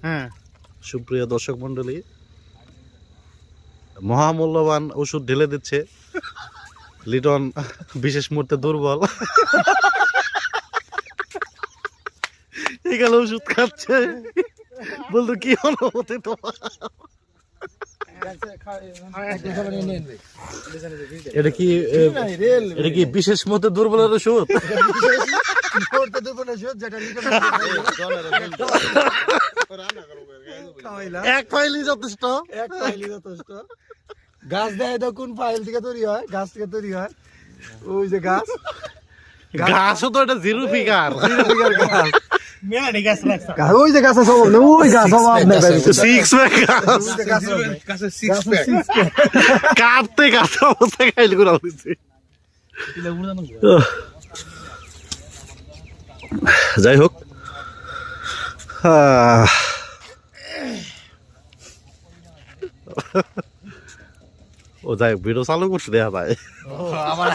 হ্যাঁ সুপ্রিয় দর্শক মন্ডলী, মহামূল্যবান ওষুধ ঢেলে দিচ্ছে লিটন। বিশেষ মুহূর্তে দুর্বল, এখানে ওষুধ খাচ্ছে। বলতো কি অনুভূতি তোমার? এটা কি বিশেষ মুহূর্তে দুর্বলের ওষুধ? এক ফাইলই যথেষ্ট। গাছ দেয় তো কোন ফাইল থেকে তৈরি হয়? গাছ থেকে তৈরি হয়। ওই যে গাছ, গাছও তো এটা জিরো ফিগার। ওই যে গাছের স্বভাব না, ওই গাছ সিক্স প্যাক কাটতে কাটতে অবস্থা খাইল করে হয়েছে। যাই হোক, ও যাই হোক, ভিডিও চালু করছে দেখা যায়। আমার